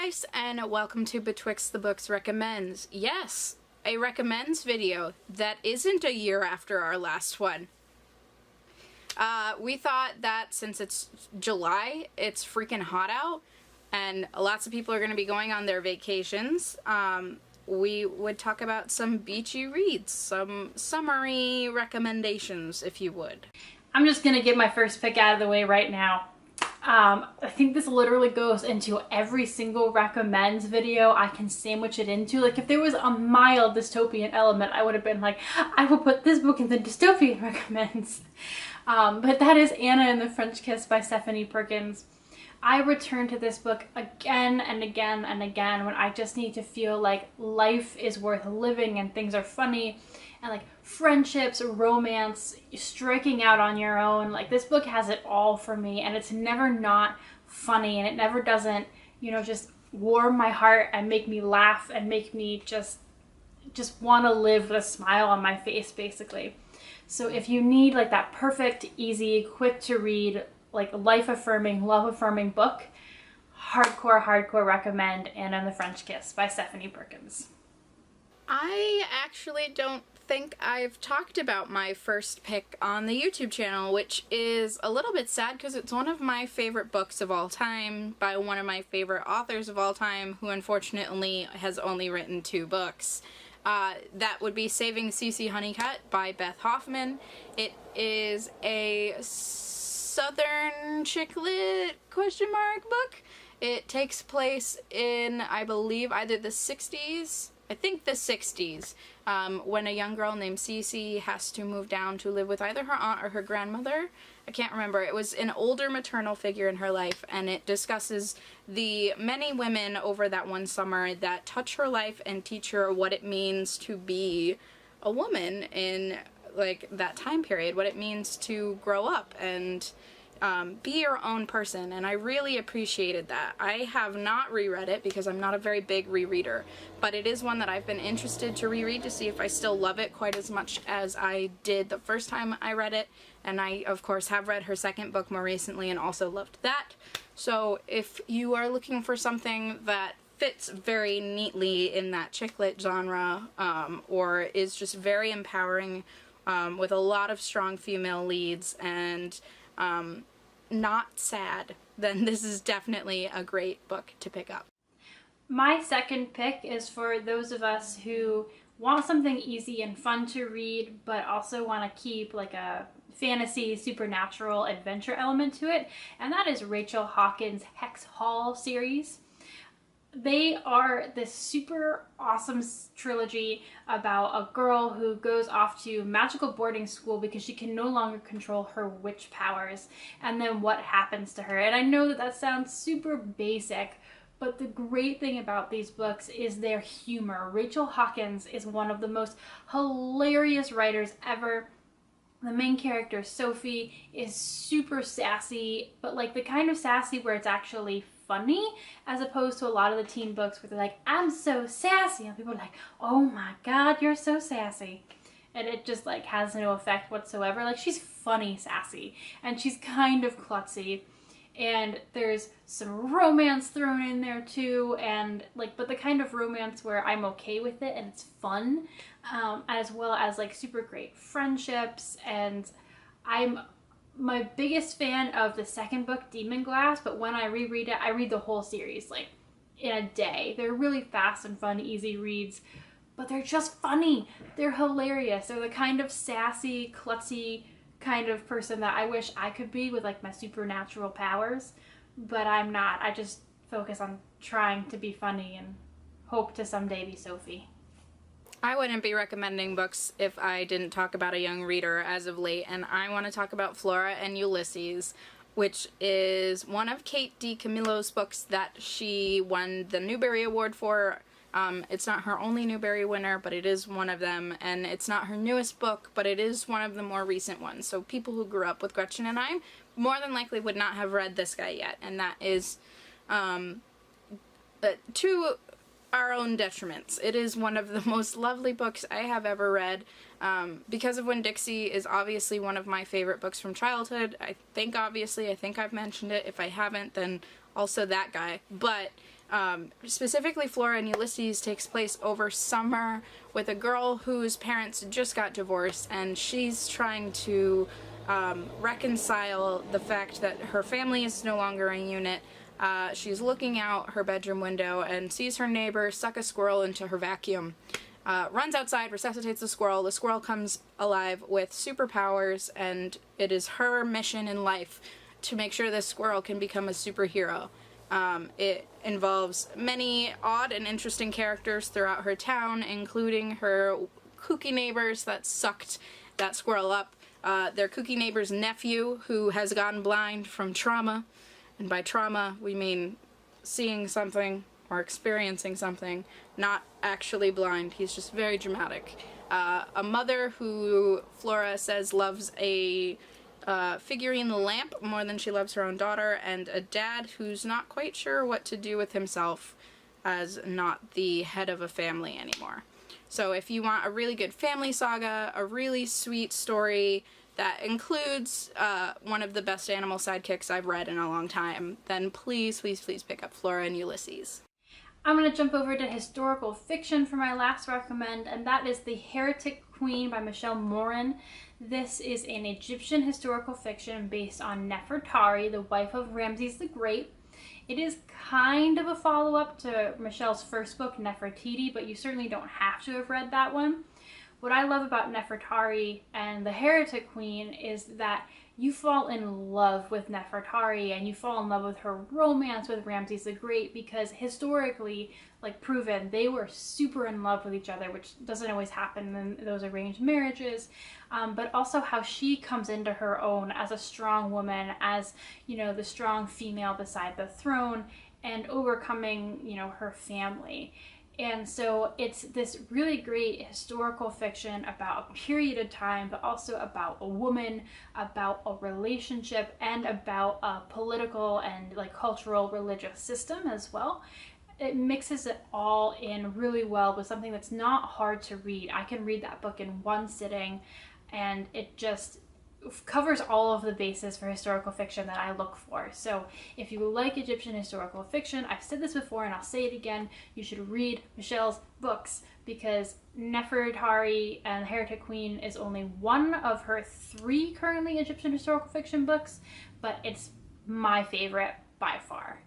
guys, and welcome to Betwixt the Books Recommends. Yes, a recommends video that isn't a year after our last one. We thought that since it's July, it's freaking hot out, and lots of people are going to be going on their vacations, we would talk about some beachy reads, some summary recommendations, if you would. I'm just going to get my first pick out of the way right now. I think this literally goes into every single recommends video I can sandwich it into. Like, if there was a mild dystopian element, I would have been like, I will put this book in the dystopian recommends. But that is Anna and the French Kiss by Stephanie Perkins. I return to this book again and again and again when I just need to feel like life is worth living and things are funny and like friendships, romance, striking out on your own. Like, this book has it all for me, and it's never not funny, and it never doesn't, you know, just warm my heart and make me laugh and make me just want to live with a smile on my face, basically. So if you need like that perfect, easy, quick to read, like life-affirming, love-affirming book, hardcore recommend Anna and the French Kiss by Stephanie Perkins. I actually don't think I've talked about my first pick on the YouTube channel, which is a little bit sad because it's one of my favorite books of all time by one of my favorite authors of all time, who unfortunately has only written 2 books. That would be Saving Cece Honeycutt by Beth Hoffman. It is a Southern chick lit ? Book. It takes place in, I believe, either the 60s, I think the 60s, when a young girl named Cece has to move down to live with either her aunt or her grandmother. I can't remember. It was an older maternal figure in her life, and it discusses the many women over that one summer that touch her life and teach her what it means to be a woman in like that time period, what it means to grow up and be your own person, and I really appreciated that. I have not reread it because I'm not a very big rereader, but it is one that I've been interested to reread to see if I still love it quite as much as I did the first time I read it, and I of course have read her second book more recently and also loved that. So if you are looking for something that fits very neatly in that chick lit genre, or is just very empowering, with a lot of strong female leads and not sad, then this is definitely a great book to pick up. My second pick is for those of us who want something easy and fun to read, but also want to keep like a fantasy, supernatural adventure element to it, and that is Rachel Hawkins' Hexhaul series. They are this super awesome trilogy about a girl who goes off to magical boarding school because she can no longer control her witch powers, and then what happens to her. And I know that sounds super basic, but the great thing about these books is their humor. Rachel Hawkins is one of the most hilarious writers ever. The main character, Sophie, is super sassy, but like the kind of sassy where it's actually funny, as opposed to a lot of the teen books where they're like, I'm so sassy, and people are like, oh my god, you're so sassy, and it just like has no effect whatsoever. Like, she's funny sassy, and she's kind of klutzy, and there's some romance thrown in there too, and like, but the kind of romance where I'm okay with it and it's fun, as well as like super great friendships. And I'm my biggest fan of the second book, Demon Glass, but when I reread it, I read the whole series like in a day. They're really fast and fun, easy reads, but they're just funny. They're hilarious. They're the kind of sassy, klutzy kind of person that I wish I could be with like my supernatural powers, but I'm not. I just focus on trying to be funny and hope to someday be Sophie. I wouldn't be recommending books if I didn't talk about a young reader as of late, and I want to talk about Flora and Ulysses, which is one of Kate DiCamillo's books that she won the Newbery Award for. It's not her only Newbery winner, but it is one of them, and it's not her newest book, but it is one of the more recent ones. So people who grew up with Gretchen and I more than likely would not have read this guy yet, and that is to our own detriments. It is one of the most lovely books I have ever read. Because of Winn-Dixie is obviously one of my favorite books from childhood. I think I've mentioned it. If I haven't, then also that guy. But Specifically, Flora and Ulysses takes place over summer with a girl whose parents just got divorced, and she's trying to reconcile the fact that her family is no longer a unit. She's looking out her bedroom window and sees her neighbor suck a squirrel into her vacuum. Runs outside, resuscitates the squirrel. The squirrel comes alive with superpowers, and it is her mission in life to make sure this squirrel can become a superhero. It involves many odd and interesting characters throughout her town, including her kooky neighbors that sucked that squirrel up, their kooky neighbor's nephew, who has gone blind from trauma, and by trauma we mean seeing something or experiencing something, not actually blind. He's just very dramatic. A mother who Flora says loves a figurine lamp more than she loves her own daughter, and a dad who's not quite sure what to do with himself as not the head of a family anymore. So if you want a really good family saga, a really sweet story that includes one of the best animal sidekicks I've read in a long time, then please, please, please pick up Flora and Ulysses. I'm going to jump over to historical fiction for my last recommend, and that is The Heretic Queen by Michelle Morin. This is an Egyptian historical fiction based on Nefertari, the wife of Ramses the Great. It is kind of a follow-up to Michelle's first book, Nefertiti, but you certainly don't have to have read that one. What I love about Nefertari and The Heretic Queen is that you fall in love with Nefertari and you fall in love with her romance with Ramses the Great, because historically, like proven, they were super in love with each other, which doesn't always happen in those arranged marriages. But also how she comes into her own as a strong woman, as, you know, the strong female beside the throne, and overcoming, you know, her family. And so it's this really great historical fiction about a period of time, but also about a woman, about a relationship, and about a political and like cultural religious system as well. It mixes it all in really well with something that's not hard to read. I can read that book in one sitting, and it just covers all of the bases for historical fiction that I look for. So if you like Egyptian historical fiction, I've said this before and I'll say it again, you should read Michelle's books, because Nefertari and Heretic Queen is only one of her 3 currently Egyptian historical fiction books, but it's my favorite by far.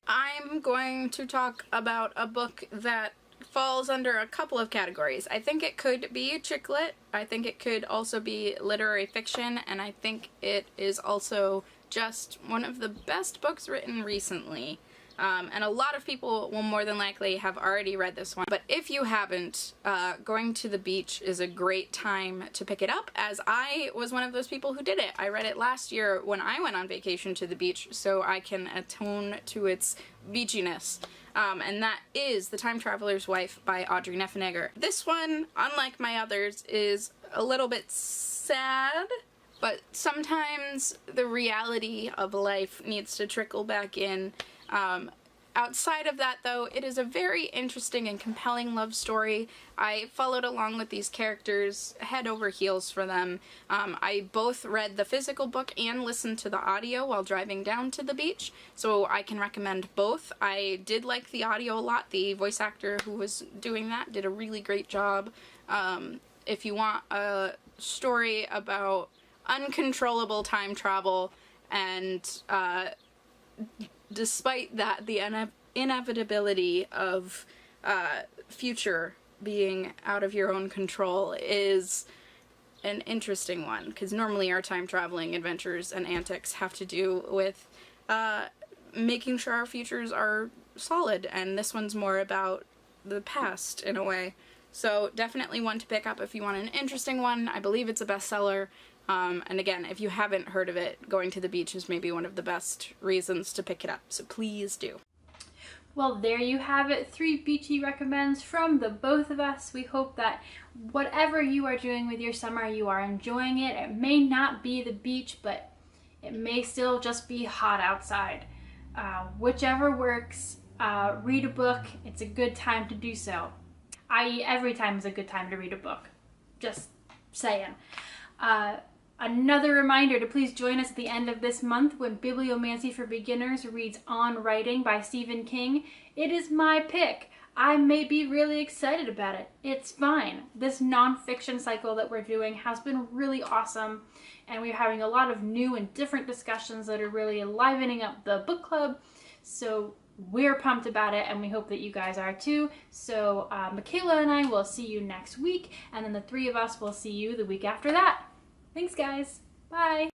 I'm going to talk about a book that falls under a couple of categories. I think it could be chick lit, I think it could also be literary fiction, and I think it is also just one of the best books written recently. And a lot of people will more than likely have already read this one. But if you haven't, Going to the Beach is a great time to pick it up, as I was one of those people who did it. I read it last year when I went on vacation to the beach, so I can atone to its beachiness. And that is The Time Traveler's Wife by Audrey Niffenegger. This one, unlike my others, is a little bit sad, but sometimes the reality of life needs to trickle back in. Outside of that, though, it is a very interesting and compelling love story. I followed along with these characters head over heels for them. I both read the physical book and listened to the audio while driving down to the beach, so I can recommend both. I did like the audio a lot. The voice actor who was doing that did a really great job. If you want a story about uncontrollable time travel and despite that, the inevitability of future being out of your own control is an interesting one, because normally our time traveling adventures and antics have to do with making sure our futures are solid, and this one's more about the past in a way. So definitely one to pick up if you want an interesting one. I believe it's a bestseller. And again, if you haven't heard of it, Going to the Beach is maybe one of the best reasons to pick it up, so please do. Well, there you have it, 3 Beachy recommends from the both of us. We hope that whatever you are doing with your summer, you are enjoying it. It may not be the beach, but it may still just be hot outside. Whichever works, read a book. It's a good time to do so. Every time is a good time to read a book. Just saying. Another reminder to please join us at the end of this month when Bibliomancy for Beginners reads On Writing by Stephen King. It is my pick. I may be really excited about it. It's fine. This nonfiction cycle that we're doing has been really awesome, and we're having a lot of new and different discussions that are really livening up the book club. So we're pumped about it, and we hope that you guys are too. So Michaela and I will see you next week, and then the three of us will see you the week after that. Thanks, guys. Bye.